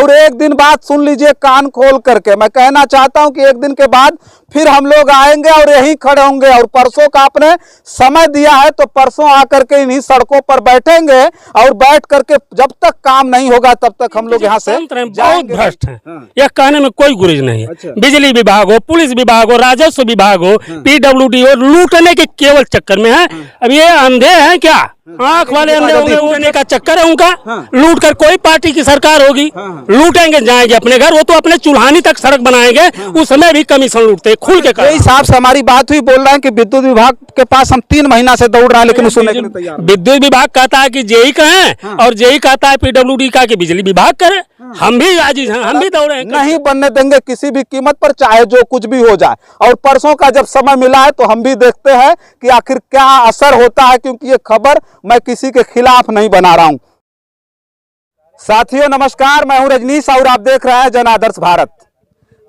और एक दिन बाद सुन लीजिए कान खोल करके, मैं कहना चाहता हूं कि एक दिन के बाद फिर हम लोग आएंगे और यहीं खड़े होंगे। और परसों का आपने समय दिया है तो परसों आकर के इन्हीं सड़कों पर बैठेंगे और बैठ करके जब तक काम नहीं होगा तब तक हम लोग यहाँ से बहुत भ्रष्ट है। यह कहने में कोई गुरेज नहीं है। अच्छा। बिजली विभाग हो, पुलिस विभाग हो, राजस्व विभाग हो, पीडब्ल्यूडी हो, लूटने के केवल चक्कर में है। अब ये अंधे हैं क्या? आंख वाले अंधे होंगे, लूटने का चक्कर है उनका। लूट कर कोई पार्टी की सरकार होगी, लूटेंगे जाएंगे अपने घर। वो तो अपने चुल्हानी तक सड़क बनाएंगे, उस समय भी कमीशन लूटते खुल के। यही हिसाब से हमारी बात हुई, बोल रहे हैं कि विद्युत विभाग के पास हम 3 महीना से दौड़ रहे हैं लेकिन सुनने के लिए तैयार। विद्युत विभाग कहता है कि जेई कहें और जेई कहता है पीडब्ल्यूडी का कि बिजली विभाग करे। हम भी आजीज हैं, हम भी दौड़े। नहीं बनने देंगे किसी भी कीमत पर, चाहे जो कुछ भी हो जाए। और परसों का जब समय मिला है तो हम भी देखते हैं कि आखिर क्या असर होता है, क्योंकि ये खबर मैं किसी के खिलाफ नहीं बना रहा हूं। साथियों नमस्कार, मैं हूं रजनीश और आप देख रहे हैं जन आदर्श भारत।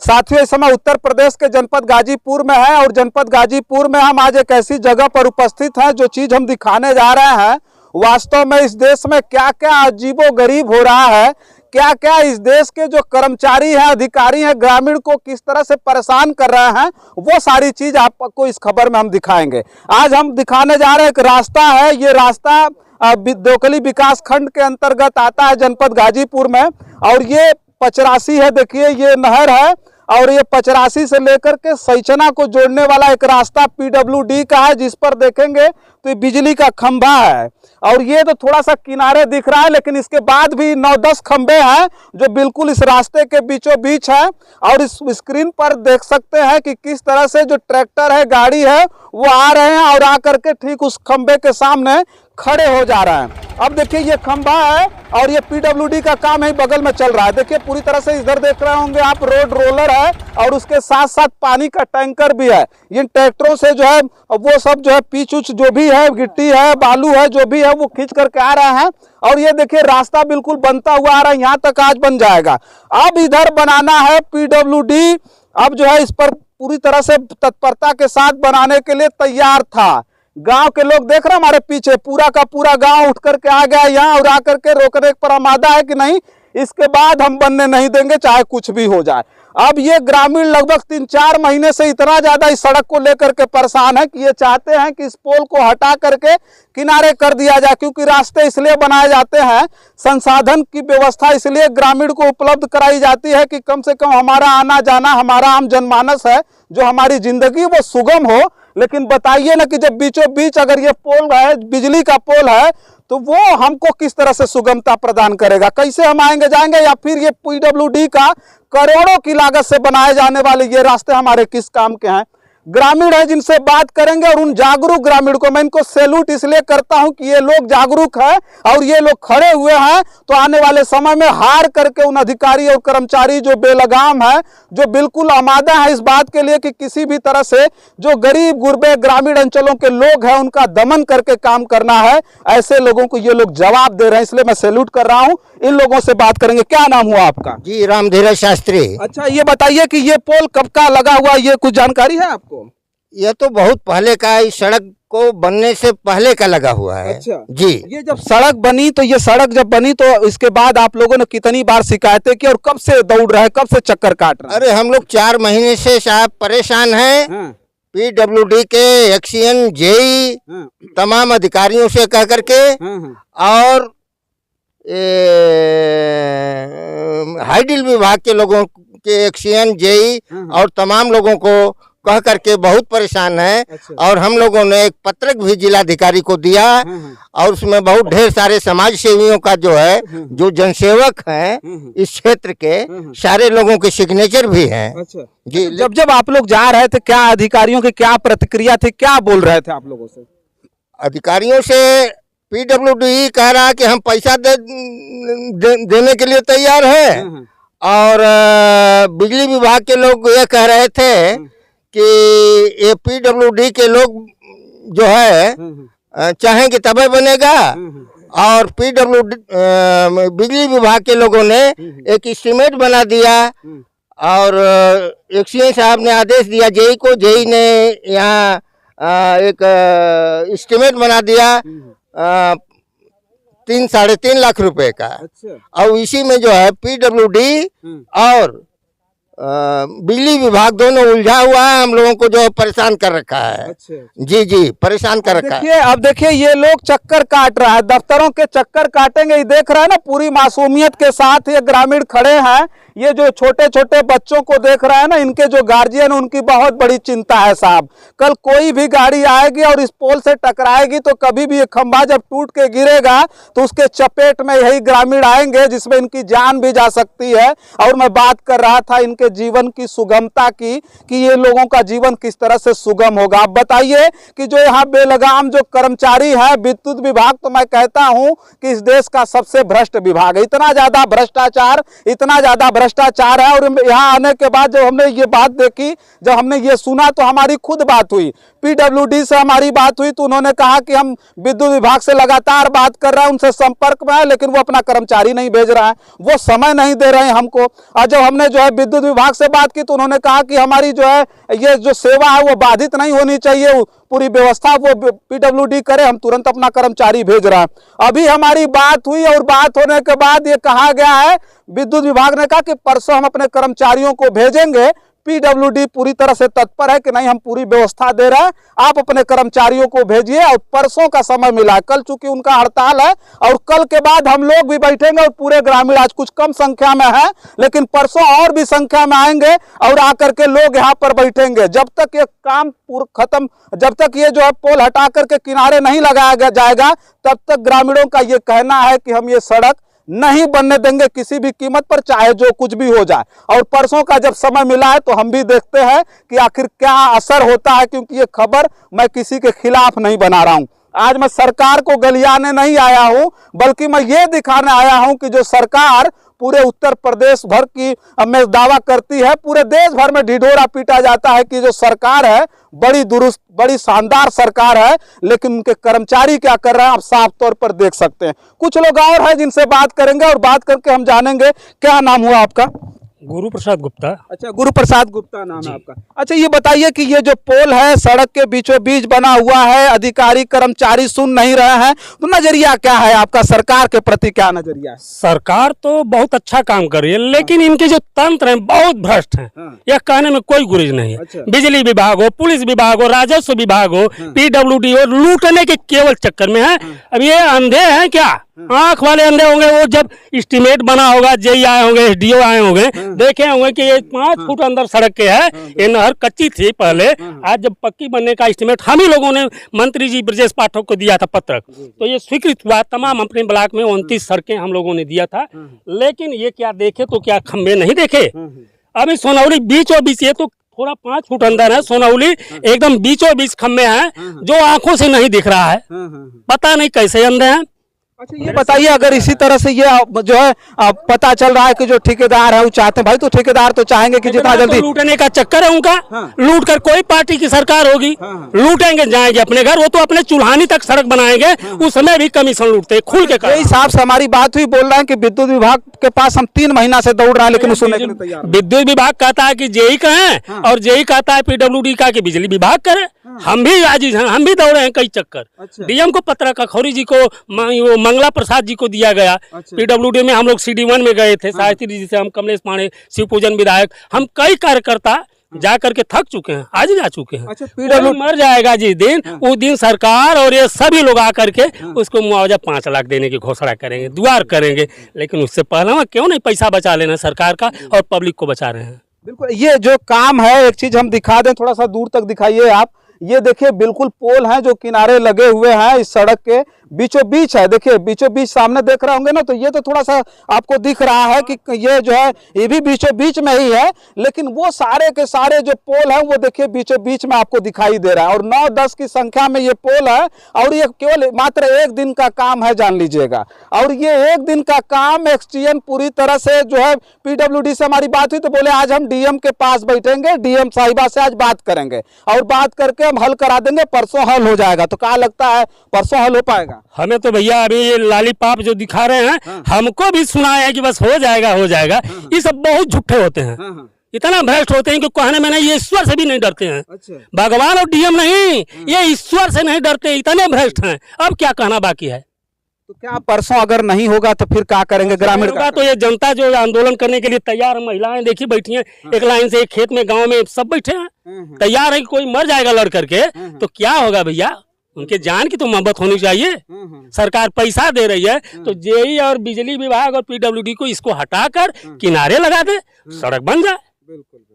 साथियों इस समय उत्तर प्रदेश के जनपद गाजीपुर में है और जनपद गाजीपुर में हम आज एक ऐसी जगह पर उपस्थित हैं, जो चीज हम दिखाने जा रहे हैं वास्तव में इस देश में क्या क्या अजीबो गरीब हो रहा है, क्या क्या इस देश के जो कर्मचारी हैं, अधिकारी हैं, ग्रामीण को किस तरह से परेशान कर रहे हैं, वो सारी चीज आपको इस खबर में हम दिखाएंगे। आज हम दिखाने जा रहे हैं एक रास्ता है, ये रास्ता दोकली विकास खंड के अंतर्गत आता है जनपद गाजीपुर में। और ये 85 है, देखिए ये नहर है और ये 85 से लेकर के सैचना को जोड़ने वाला एक रास्ता पीडब्ल्यूडी का है, जिस पर देखेंगे तो ये बिजली का खंभा है। और ये तो थोड़ा सा किनारे दिख रहा है, लेकिन इसके बाद भी 9-10 खंभे हैं जो बिल्कुल इस रास्ते के बीचों बीच है। और इस स्क्रीन पर देख सकते हैं कि किस तरह से जो ट्रैक्टर है, गाड़ी है, वो आ रहे हैं और आकर के ठीक उस खंभे के सामने खड़े हो जा रहे हैं। अब देखिए ये खंभा है और ये पीडब्ल्यूडी का काम है, बगल में चल रहा है। देखिए पूरी तरह से इधर देख रहे होंगे आप, रोड रोलर है और उसके साथ साथ पानी का टैंकर भी है। इन ट्रैक्टरों से जो है वो सब जो है पीच उच जो भी है, गिट्टी है, बालू है, जो भी है वो खींच करके आ रहे हैं। और ये देखिए रास्ता बिल्कुल बनता हुआ आ रहा है, यहाँ तक आज बन जाएगा। अब इधर बनाना है पीडब्ल्यूडी, अब जो है इस पर पूरी तरह से तत्परता के साथ बनाने के लिए तैयार था। गांव के लोग देख रहे हैं हमारे पीछे, पूरा का पूरा गांव उठ करके आ गया यहाँ और आकर के रोकने पर आमादा है कि नहीं, इसके बाद हम बनने नहीं देंगे चाहे कुछ भी हो जाए। अब ये ग्रामीण लगभग 3-4 महीने से इतना ज्यादा इस सड़क को लेकर के परेशान है कि ये चाहते हैं कि इस पोल को हटा करके किनारे कर दिया जाए, क्योंकि रास्ते इसलिए बनाए जाते हैं, संसाधन की व्यवस्था इसलिए ग्रामीण को उपलब्ध कराई जाती है कि कम से कम हमारा आना जाना, हमारा आम जनमानस है, जो हमारी जिंदगी वो सुगम हो। लेकिन बताइए ना कि जब बीचों बीच अगर ये पोल है, बिजली का पोल है, तो वो हमको किस तरह से सुगमता प्रदान करेगा, कैसे हम आएंगे जाएंगे, या फिर ये पीडब्ल्यूडी का करोड़ों की लागत से बनाए जाने वाले ये रास्ते हमारे किस काम के हैं। ग्रामीण है जिनसे बात करेंगे और उन जागरूक ग्रामीण को मैं इनको सैल्यूट इसलिए करता हूं कि ये लोग जागरूक है और ये लोग खड़े हुए हैं, तो आने वाले समय में हार करके उन अधिकारी और कर्मचारी जो बेलगाम है, जो बिल्कुल आमादा है इस बात के लिए कि किसी भी तरह से जो गरीब गुरबे ग्रामीण अंचलों के लोग हैं उनका दमन करके काम करना है, ऐसे लोगों को ये लोग जवाब दे रहे हैं, इसलिए मैं सैल्यूट कर रहा हूं। इन लोगों से बात करेंगे। क्या नाम हुआ आपका? जी रामधीरज शास्त्री। अच्छा ये बताइए कि ये पोल कब का लगा हुआ, ये कुछ जानकारी है आपको? ये तो बहुत पहले का, इस सड़क को बनने से पहले का लगा हुआ है। अच्छा जी। ये जब सड़क बनी तो ये सड़क जब बनी तो इसके बाद आप लोगों ने कितनी बार शिकायतें की और कब से दौड़ रहे हैं, कब से चक्कर काट रहे हैं? अरे हम लोग 4 महीने से साहब परेशान हैं। पीडब्ल्यूडी के एक्सीएन जेई तमाम अधिकारियों से कह करके और हाइडिल विभाग के लोगों के एक्सीएन जेई और तमाम लोगों को कह करके बहुत परेशान है। अच्छा। और हम लोगों ने एक पत्रक भी जिलाधिकारी को दिया और उसमें बहुत ढेर सारे समाज सेवियों का जो है, जो जनसेवक हैं इस क्षेत्र के, सारे लोगों के सिग्नेचर भी हैं। अच्छा। जी। जब आप लोग जा रहे थे क्या अधिकारियों की क्या प्रतिक्रिया थी, क्या बोल रहे थे आप लोगों से? अधिकारियों से पीडब्ल्यूडी कह रहा है कि हम पैसा देने के लिए तैयार हैं, और बिजली विभाग के लोग ये कह रहे थे कि ये पीडब्ल्यूडी के लोग जो है चाहेंगे तभी बनेगा। और पीडब्ल्यूडी बिजली विभाग के लोगों ने एक एस्टीमेट बना दिया और एक्सीएन साहब ने आदेश दिया जेई को, जेई ने यहाँ एक एस्टीमेट बना दिया 3-3.5 लाख रुपए का। अच्छा। और इसी में जो है पीडब्ल्यूडी और बिजली विभाग दोनों उलझा हुआ है, हम लोगों को जो है परेशान कर रखा है। अच्छा। जी परेशान कर रखा है। देखिए अब देखिए ये लोग चक्कर काट रहा है, दफ्तरों के चक्कर काटेंगे। ये देख रहे हैं ना, पूरी मासूमियत के साथ ये ग्रामीण खड़े हैं। ये जो छोटे छोटे बच्चों को देख रहे हैं ना, इनके जो गार्जियन, उनकी बहुत बड़ी चिंता है साहब। कल कोई भी गाड़ी आएगी और इस पोल से टकराएगी तो कभी भी ये खंभा जब टूट के गिरेगा तो उसके चपेट में यही ग्रामीण आएंगे, जिसमें इनकी जान भी जा सकती है। और मैं बात कर रहा था इनके जीवन की सुगमता की, कि ये लोगों का जीवन किस तरह से सुगम होगा। आप बताइए कि जो यहाँ बेलगाम जो कर्मचारी है विद्युत विभाग, तो मैं कहता हूं कि इस देश का सबसे भ्रष्ट विभाग है। इतना ज्यादा भ्रष्टाचार, इतना ज्यादा भ्रष्टाचार है। और यहाँ आने के बाद जब हमने ये बात देखी, जब हमने ये सुना, तो हमारी खुद बात हुई, पीडब्ल्यूडी से हमारी बात हुई, तो उन्होंने कहा कि हम विद्युत विभाग से लगातार बात कर रहे हैं, उनसे संपर्क में है, लेकिन वो अपना कर्मचारी नहीं भेज रहा है, वो समय नहीं दे रहे हैं हमको। और जब हमने जो है विद्युत विभाग से बात की तो उन्होंने कहा कि हमारी जो है ये जो सेवा है वो बाधित नहीं होनी चाहिए, पूरी व्यवस्था वो पीडब्ल्यूडी करे, हम तुरंत अपना कर्मचारी भेज रहा है। अभी हमारी बात हुई और बात होने के बाद ये कहा गया है, विद्युत विभाग ने कहा कि परसों हम अपने कर्मचारियों को भेजेंगे। पीडब्ल्यूडी पूरी तरह से तत्पर है कि नहीं, हम पूरी व्यवस्था दे रहे हैं, आप अपने कर्मचारियों को भेजिए। और परसों का समय मिला है, कल चूंकि उनका हड़ताल है, और कल के बाद हम लोग भी बैठेंगे और पूरे ग्रामीण, आज कुछ कम संख्या में है लेकिन परसों और भी संख्या में आएंगे और आकर के लोग यहाँ पर बैठेंगे। जब तक ये काम खत्म, जब तक ये जो है पोल हटा करके किनारे नहीं लगाया जाएगा, तब तक ग्रामीणों का ये कहना है कि हम ये सड़क नहीं बनने देंगे किसी भी कीमत पर, चाहे जो कुछ भी हो जाए। और परसों का जब समय मिला है तो हम भी देखते हैं कि आखिर क्या असर होता है, क्योंकि ये खबर मैं किसी के खिलाफ नहीं बना रहा हूं। आज मैं सरकार को गलियाने नहीं आया हूं, बल्कि मैं ये दिखाने आया हूं कि जो सरकार पूरे उत्तर प्रदेश भर की में दावा करती है, पूरे देश भर में ढिढोरा पीटा जाता है कि जो सरकार है बड़ी दुरुस्त, बड़ी शानदार सरकार है, लेकिन उनके कर्मचारी क्या कर रहे हैं आप साफ तौर पर देख सकते हैं। कुछ लोग और हैं जिनसे बात करेंगे और बात करके हम जानेंगे। क्या नाम हुआ आपका? गुरु प्रसाद गुप्ता। अच्छा, गुरु प्रसाद गुप्ता नाम है आपका। अच्छा, ये बताइए कि ये जो पोल है सड़क के बीचों बीच बना हुआ है, अधिकारी कर्मचारी सुन नहीं रहे हैं, तो नजरिया क्या है आपका, सरकार के प्रति क्या नजरिया है? सरकार तो बहुत अच्छा काम कर रही है, लेकिन इनके जो तंत्र हैं बहुत भ्रष्ट हैं। यह कहने में कोई गुरेज नहीं है। अच्छा। बिजली विभाग हो, पुलिस विभाग हो, राजस्व विभाग हो, पीडब्ल्यूडी हो, लूटने के केवल चक्कर में है। अब ये अंधे हैं क्या? आंख वाले अंधे होंगे। वो जब एस्टीमेट बना होगा, जेई आए होंगे, एसडीओ आए होंगे, देखे होंगे कि ये 5 फुट अंदर सड़क के है, ये नहर कच्ची थी पहले, आज जब पक्की बनने का एस्टीमेट हम ही लोगों ने मंत्री जी ब्रजेश पाठक को दिया था पत्रक, तो ये स्वीकृत हुआ। तमाम अपने ब्लॉक में 29 सड़कें हम लोगों ने दिया था, लेकिन ये क्या देखे तो क्या खंबे नहीं देखे। अभी सोनौली बीचों बीच, ये तो थोड़ा 5 फुट अंदर है, सोनौली एकदम बीचों बीच खंबे हैं जो आंखों से नहीं दिख रहा है। पता नहीं कैसे अंधे हैं। अच्छा, ये बताइए, अगर इसी तरह से ये जो है पता चल रहा है कि जो ठेकेदार है वो चाहते हैं, भाई तो ठेकेदार तो चाहेंगे कि जितना जल्दी, तो लूटने का चक्कर है उनका। लूट कर कोई पार्टी की सरकार होगी, लूटेंगे, जाएंगे अपने घर। वो तो अपने चुल्हानी तक सड़क बनाएंगे, उसमें भी कमीशन लूटते खुल के। यही साहब से हमारी बात हुई, बोल रहे हैं कि विद्युत विभाग के पास हम 3 महीना से दौड़ रहे हैं, लेकिन सुनने के लिए तैयार। विद्युत विभाग कहता है कि जेई कहें, और जेई कहता है पीडब्ल्यूडी का कि बिजली विभाग करे। हम भी आजिज हैं, हम भी दौड़े हैं कई चक्कर। डीएम को पत्र का, खौरी जी को, मंगला प्रसाद जी को दिया गया। पीडब्ल्यूडी में हम लोग CD1 में गए थे, साहित्री जी से, हम कमलेश पांडे, शिवपूजन विधायक, हम कई कार्यकर्ता जा करके थक चुके हैं, आज जा चुके हैं। अच्छा, पीडब्ल्यूडी मर जाएगा जिस दिन, उस दिन सरकार और ये सभी लोग आकर के उसको मुआवजा 5 लाख देने की घोषणा करेंगे, दुआर करेंगे। लेकिन उससे पहले क्यों नहीं पैसा बचा लेना सरकार का, और पब्लिक को बचा रहे हैं। बिल्कुल, ये जो काम है, एक चीज हम दिखा दें, थोड़ा सा दूर तक दिखाइए आप। ये देखिए बिल्कुल पोल हैं जो किनारे लगे हुए हैं, इस सड़क के बीचों बीच है। देखिए बीचों बीच सामने देख रहे होंगे ना, तो ये तो थोड़ा सा आपको दिख रहा है कि ये जो है ये भी बीचों बीच में ही है, लेकिन वो सारे के सारे जो पोल हैं वो देखिए बीचों बीच में आपको दिखाई दे रहा है। और 9-10 की संख्या में ये पोल है, और ये केवल मात्र 1 दिन का काम है, जान लीजिएगा। और ये 1 दिन का काम एक्सटीएन पूरी तरह से जो है, पीडब्ल्यूडी से हमारी बात हुई तो बोले आज हम डीएम के पास बैठेंगे, डीएम साहिबा से आज बात करेंगे और बात करके हम हल करा देंगे, परसों हल हो जाएगा। तो क्या लगता है परसों हल हो पाएगा? हमें तो भैया अभी ये लालीपाप जो दिखा रहे हैं, हमको भी सुनाया है कि बस हो जाएगा हो जाएगा। ये सब बहुत झूठे होते हैं, इतना भ्रष्ट होते हैं कि कहने में नहीं, ये ईश्वर से भी नहीं डरते हैं। अच्छा। भगवान और डीएम नहीं, ये ईश्वर से नहीं डरते, इतने भ्रष्ट हैं। अब क्या कहना बाकी है। तो क्या परसों अगर नहीं होगा तो फिर क्या करेंगे ग्रामीण होगा तो ये जनता जो आंदोलन करने के लिए तैयार है, महिलाएं देखिए बैठी हैं एक लाइन से, एक खेत में गांव में सब बैठे हैं तैयार है कि कोई मर जाएगा लड़ करके तो क्या होगा भैया, उनके जान की तो मोहब्बत होनी चाहिए। सरकार पैसा दे रही है तो जेई और बिजली विभाग और पीडब्ल्यूडी को इसको हटाकर किनारे लगा दे, सड़क बन जाए,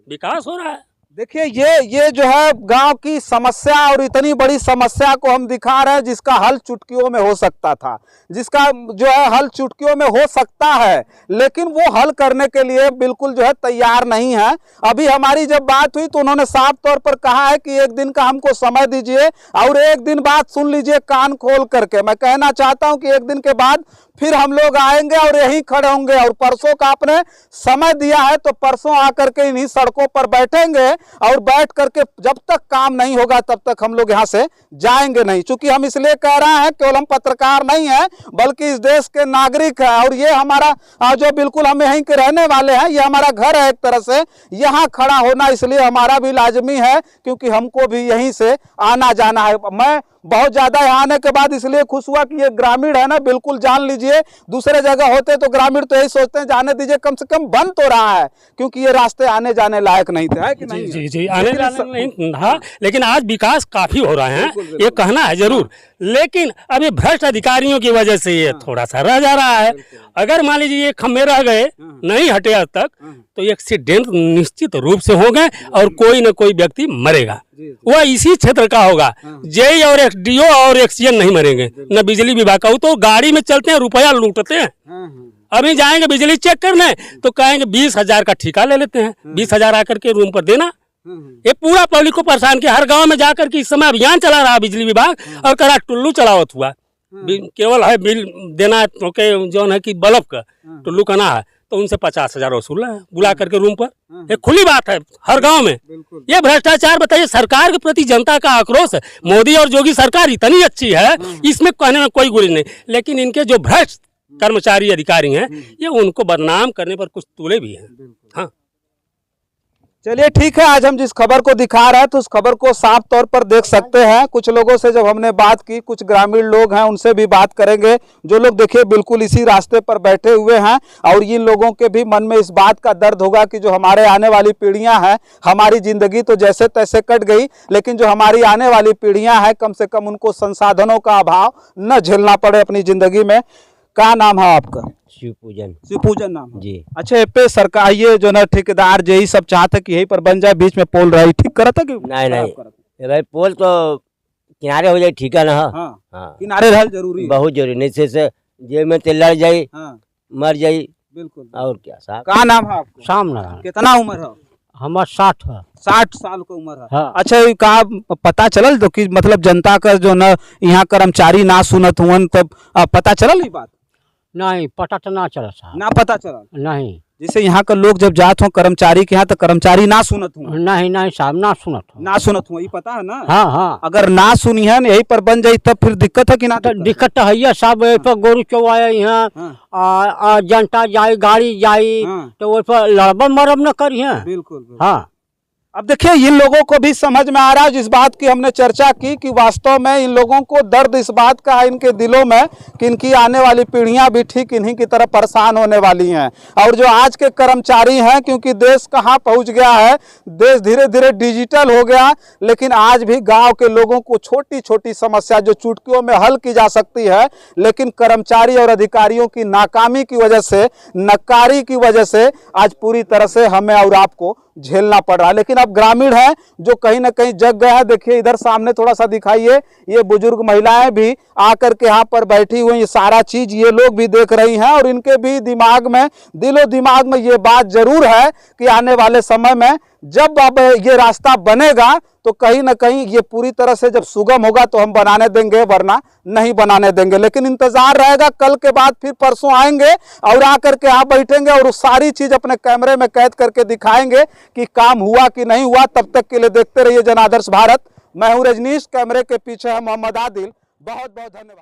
विकास हो रहा है। देखिए ये जो है गांव की समस्या और इतनी बड़ी समस्या को हम दिखा रहे हैं जिसका हल चुटकियों में हो सकता था, जिसका जो है हल चुटकियों में हो सकता है, लेकिन वो हल करने के लिए बिल्कुल जो है तैयार नहीं है। अभी हमारी जब बात हुई तो उन्होंने साफ तौर पर कहा है कि एक दिन का हमको समय दीजिए और एक दिन बाद सुन लीजिए कान खोल करके। मैं कहना चाहता हूं कि एक दिन के बाद फिर हम लोग आएंगे और यहीं खड़े होंगे, और परसों का आपने समय दिया है तो परसों आकर के इन्हीं सड़कों पर बैठेंगे और बैठ करके जब तक काम नहीं होगा तब तक हम लोग यहाँ से जाएंगे नहीं। चूंकि हम इसलिए कह रहे हैं केवल हम पत्रकार नहीं हैं बल्कि इस देश के नागरिक हैं और ये हमारा जो बिल्कुल हम यहीं के रहने वाले हैं, ये हमारा घर है एक तरह से, यहाँ खड़ा होना इसलिए हमारा भी लाजमी है क्योंकि हमको भी यहीं से आना जाना है। मैं बहुत ज्यादा यहाँ आने के बाद इसलिए खुश हुआ कि ये ग्रामीण है ना, बिल्कुल जान लीजिए दूसरे जगह होते तो ग्रामीण तो यही सोचते हैं जाने दीजिए, कम से कम बन तो रहा है, क्योंकि ये रास्ते आने जाने लायक नहीं थे, है कि नहीं? जी आने जाने नहीं था, लेकिन आज विकास काफी हो रहा है, ये कहना है जरूर, लेकिन अब ये भ्रष्ट अधिकारियों की वजह से ये थोड़ा सा रह जा रहा है। अगर मान लीजिए ये खम्भे रह गए, नहीं हटे आज तक, तो एक्सीडेंट निश्चित रूप से हो गए और कोई न कोई व्यक्ति मरेगा, वह इसी क्षेत्र का होगा। जेई और एसडीओ और एक्सीएन नहीं मरेंगे, न बिजली विभाग का। वो तो गाड़ी में चलते हैं, रुपया लूटते हैं। अभी जाएंगे बिजली चेक करने तो कहेंगे 20,000 का ठेका ले लेते हैं, 20,000 आकर के रूम पर देना। ये पूरा पब्लिक को परेशान किया। हर गांव में जाकर के इस समय अभियान चला रहा बिजली विभाग और करा टुल्लू चलावत हुआ, केवल है बिल देना है जो है कि बल्ब का टुल्लू करना है तो उनसे 50,000 वसूल है, बुला करके रूम पर। ये खुली बात है हर गांव में। ये भ्रष्टाचार, बताइए, सरकार के प्रति जनता का आक्रोश है। मोदी और योगी सरकार इतनी अच्छी है, इसमें कहने में कोई गुरेज नहीं, लेकिन इनके जो भ्रष्ट कर्मचारी अधिकारी हैं ये उनको बदनाम करने पर कुछ तुले भी हैं। हाँ चलिए ठीक है, आज हम जिस खबर को दिखा रहे हैं तो उस खबर को साफ तौर पर देख सकते हैं। कुछ लोगों से जब हमने बात की, कुछ ग्रामीण लोग हैं उनसे भी बात करेंगे, जो लोग देखिए बिल्कुल इसी रास्ते पर बैठे हुए हैं, और इन लोगों के भी मन में इस बात का दर्द होगा कि जो हमारे आने वाली पीढ़ियां हैं, हमारी जिंदगी तो जैसे तैसे कट गई, लेकिन जो हमारी आने वाली पीढ़ियां हैं कम से कम उनको संसाधनों का अभाव न झेलना पड़े अपनी जिंदगी में। क्या नाम है आपका? शिवपूजन नाम है जी। अच्छा, ये पे सरकार ये जो ना ठेकेदार यही सब चाहते कि यहीं पर बन जाए, बीच में पोल रही, ठीक करा था कि नहीं भाई, पोल तो किनारे हो जाए, ठीक है ना। हाँ, किनारे रहल जरूरी, बहुत जरूरी, नहीं से जेब में तेल लड़ जाये, मर जाये। बिल्कुल। और क्या साहब? क्या नाम है आपको? सामनारायण। कितना उम्र है? हमारा 60 है। 60 साल की उम्र है। हाँ। अच्छा, कहा पता चलल तो कि मतलब जनता का जो ना यहाँ कर्मचारी ना सुनत हुन, तब पता चलल ये बात? नहीं, पता तो ना चला साहब। ना पता चला? नहीं, जैसे यहाँ का लोग जब जात हो कर्मचारी के यहाँ तो कर्मचारी ना सुनत हूँ। नहीं साहब, ना सुनत हो। ना सुनत हूँ, ये पता है ना? हाँ। अगर ना सुनी है यही पर बन जाये तब फिर दिक्कत है कि ना? दिक्कत तो है साहब, पर गोरू चौवाया यहाँ जनता जाये, गाड़ी जाये तो वही पर लड़ब मरब न करी है। बिल्कुल। हाँ, अब देखिए इन लोगों को भी समझ में आ रहा है, जिस बात की हमने चर्चा की कि वास्तव में इन लोगों को दर्द इस बात का है इनके दिलों में कि इनकी आने वाली पीढ़ियां भी ठीक इन्हीं की तरह परेशान होने वाली हैं। और जो आज के कर्मचारी हैं, क्योंकि देश कहां पहुंच गया है, देश धीरे धीरे डिजिटल हो गया, लेकिन आज भी गांव के लोगों को छोटी छोटी समस्या जो चुटकियों में हल की जा सकती है, लेकिन कर्मचारी और अधिकारियों की नाकामी की वजह से, नक्कारी की वजह से आज पूरी तरह से हमें और आपको झेलना पड़ रहा है। लेकिन अब ग्रामीण है जो कहीं ना कहीं जग गया है। देखिए इधर सामने थोड़ा सा दिखाइए, ये बुजुर्ग महिलाएं भी आकर के यहाँ पर बैठी हुई, ये सारा चीज ये लोग भी देख रही हैं, और इनके भी दिमाग में, दिलो दिमाग में ये बात जरूर है कि आने वाले समय में जब अब ये रास्ता बनेगा तो कहीं ना कहीं ये पूरी तरह से जब सुगम होगा तो हम बनाने देंगे, वरना नहीं बनाने देंगे। लेकिन इंतजार रहेगा, कल के बाद फिर परसों आएंगे और आकर के आप बैठेंगे और उस सारी चीज अपने कैमरे में कैद करके दिखाएंगे कि काम हुआ कि नहीं हुआ। तब तक के लिए देखते रहिए जन आदर्श भारत। मैं हूं रजनीश, कैमरे के पीछे है मोहम्मद आदिल। बहुत बहुत धन्यवाद।